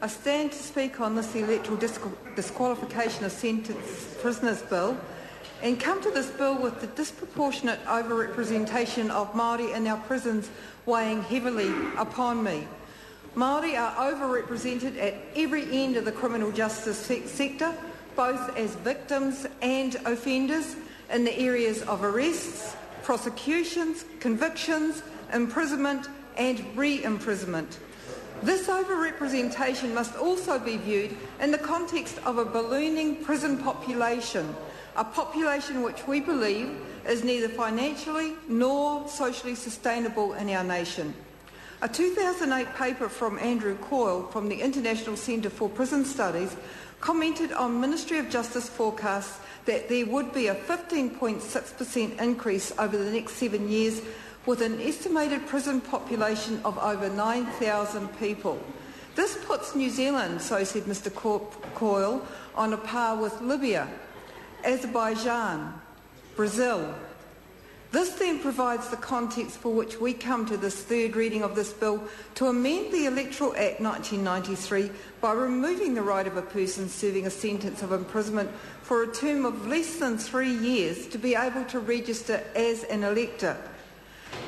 I stand to speak on this Electoral Disqualification of Sentenced Prisoners Bill, and come to this bill with the disproportionate overrepresentation of Māori in our prisons weighing heavily upon me. Māori are overrepresented at every end of the criminal justice sector, both as victims and offenders, in the areas of arrests, prosecutions, convictions, imprisonment and re-imprisonment. This overrepresentation must also be viewed in the context of a ballooning prison population, a population which we believe is neither financially nor socially sustainable in our nation. A 2008 paper from Andrew Coyle from the International Centre for Prison Studies commented on Ministry of Justice forecasts that there would be a 15.6% increase over the next 7 years, with an estimated prison population of over 9,000 people. This puts New Zealand, so said Mr Coyle, on a par with Libya, Azerbaijan, Brazil. This then provides the context for which we come to this third reading of this bill to amend the Electoral Act 1993 by removing the right of a person serving a sentence of imprisonment for a term of less than 3 years to be able to register as an elector.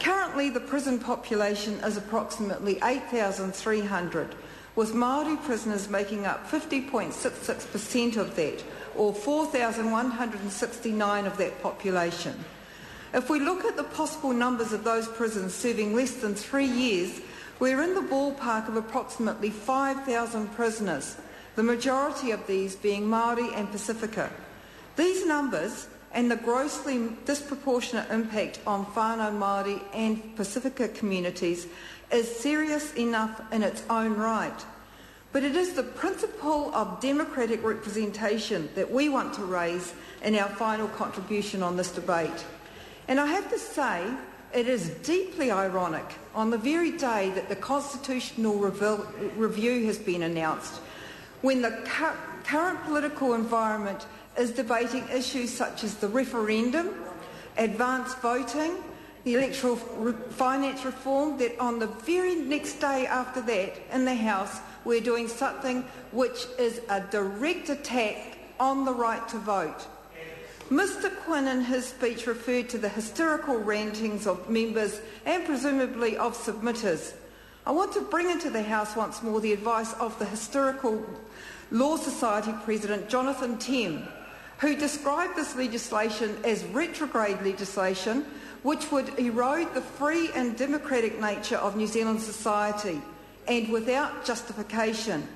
Currently, the prison population is approximately 8,300, with Māori prisoners making up 50.66% of that, or 4,169 of that population. If we look at the possible numbers of those prisons serving less than 3 years, we're in the ballpark of approximately 5,000 prisoners, the majority of these being Māori and Pacifica. These numbers and the grossly disproportionate impact on whānau Māori and Pacifica communities is serious enough in its own right. But it is the principle of democratic representation that we want to raise in our final contribution on this debate. And I have to say, it is deeply ironic on the very day that the constitutional review has been announced, when the current political environment is debating issues such as the referendum, advanced voting, the electoral finance reform, that on the very next day after that in the House we're doing something which is a direct attack on the right to vote. Mr Quinn in his speech referred to the hysterical rantings of members and presumably of submitters. I want to bring into the House once more the advice of the Historical Law Society President Jonathan Tem, who described this legislation as retrograde legislation which would erode the free and democratic nature of New Zealand society and without justification.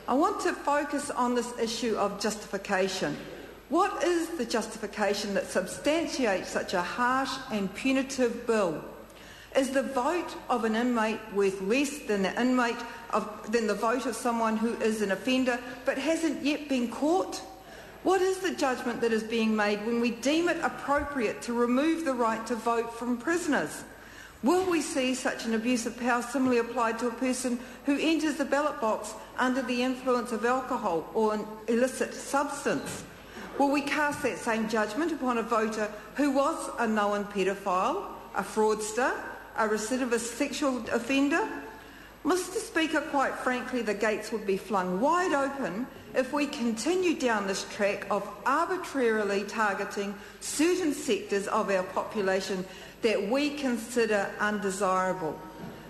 I want to focus on this issue of justification. What is the justification that substantiates such a harsh and punitive bill? Is the vote of an inmate worth less than the vote of someone who is an offender but hasn't yet been caught? What is the judgment that is being made when we deem it appropriate to remove the right to vote from prisoners? Will we see such an abuse of power similarly applied to a person who enters the ballot box under the influence of alcohol or an illicit substance? Will we cast that same judgment upon a voter who was a known paedophile, a fraudster, a recidivist sexual offender? Mr Speaker, quite frankly, the gates would be flung wide open if we continue down this track of arbitrarily targeting certain sectors of our population that we consider undesirable.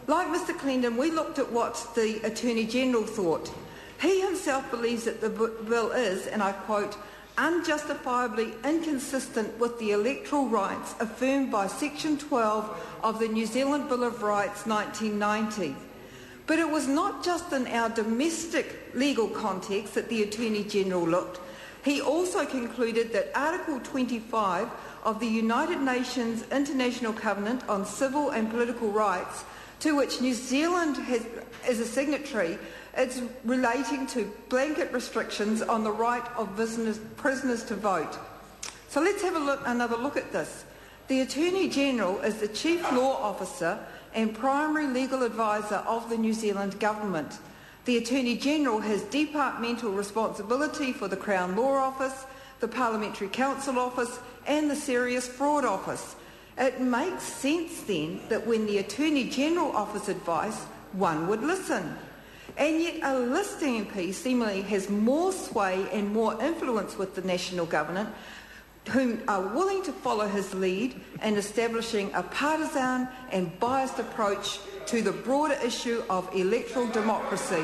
Like Mr Clendon, we looked at what the Attorney-General thought. He himself believes that the bill is, and I quote, unjustifiably inconsistent with the electoral rights affirmed by Section 12 of the New Zealand Bill of Rights 1990. But it was not just in our domestic legal context that the Attorney-General looked. He also concluded that Article 25 of the United Nations International Covenant on Civil and Political Rights, to which New Zealand is a signatory, it's relating to blanket restrictions on the right of prisoners to vote. So let's have another look at this. The Attorney-General is the Chief Law Officer and primary legal advisor of the New Zealand Government. The Attorney-General has departmental responsibility for the Crown Law Office, the Parliamentary Counsel Office and the Serious Fraud Office. It makes sense then that when the Attorney-General offers advice, one would listen. and yet a listing MP seemingly has more sway and more influence with the national government, whom are willing to follow his lead in establishing a partisan and biased approach to the broader issue of electoral democracy.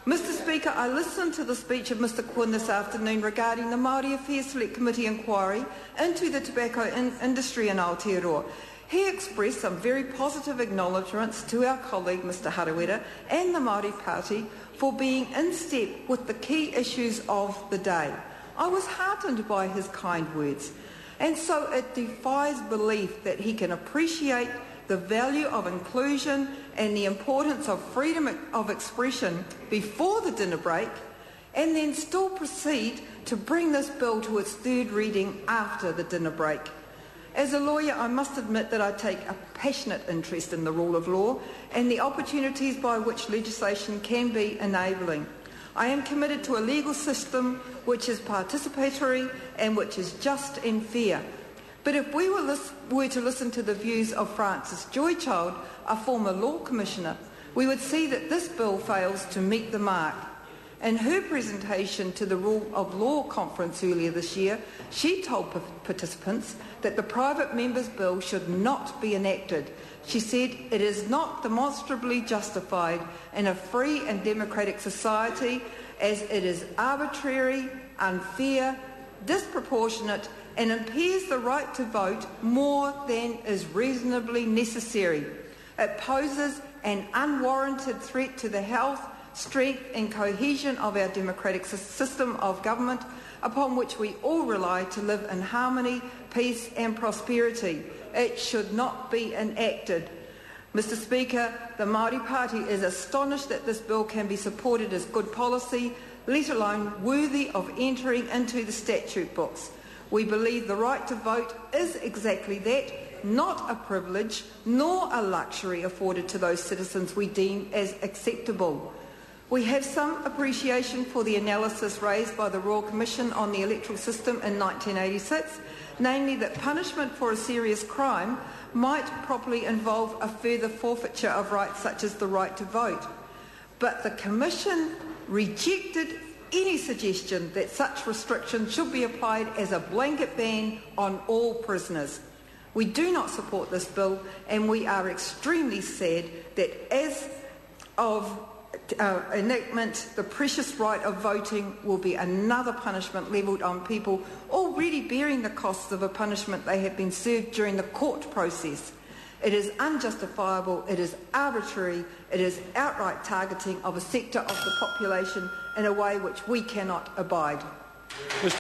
Mr Speaker, I listened to the speech of Mr Quinn this afternoon regarding the Māori Affairs Select Committee inquiry into the tobacco industry in Aotearoa. He expressed some very positive acknowledgements to our colleague Mr Harawira and the Māori Party for being in step with the key issues of the day. I was heartened by his kind words, and so it defies belief that he can appreciate the value of inclusion and the importance of freedom of expression before the dinner break, and then still proceed to bring this bill to its third reading after the dinner break. As a lawyer, I must admit that I take a passionate interest in the rule of law and the opportunities by which legislation can be enabling. I am committed to a legal system which is participatory and which is just and fair. But if we were to listen to the views of Frances Joychild, a former Law Commissioner, we would see that this bill fails to meet the mark. In her presentation to the Rule of Law conference earlier this year, she told participants that the private member's bill should not be enacted. She said it is not demonstrably justified in a free and democratic society, as it is arbitrary, unfair, disproportionate, and impairs the right to vote more than is reasonably necessary. It poses an unwarranted threat to the health, strength and cohesion of our democratic system of government, upon which we all rely to live in harmony, peace and prosperity. It should not be enacted. Mr Speaker, the Māori Party is astonished that this bill can be supported as good policy, let alone worthy of entering into the statute books. We believe the right to vote is exactly that, not a privilege nor a luxury afforded to those citizens we deem as acceptable. We have some appreciation for the analysis raised by the Royal Commission on the electoral system in 1986, namely that punishment for a serious crime might properly involve a further forfeiture of rights such as the right to vote. But the Commission rejected any suggestion that such restrictions should be applied as a blanket ban on all prisoners. We do not support this bill, and we are extremely sad that as of enactment, the precious right of voting will be another punishment levelled on people already bearing the costs of a punishment they have been served during the court process. It is unjustifiable, it is arbitrary, it is outright targeting of a sector of the population in a way which we cannot abide.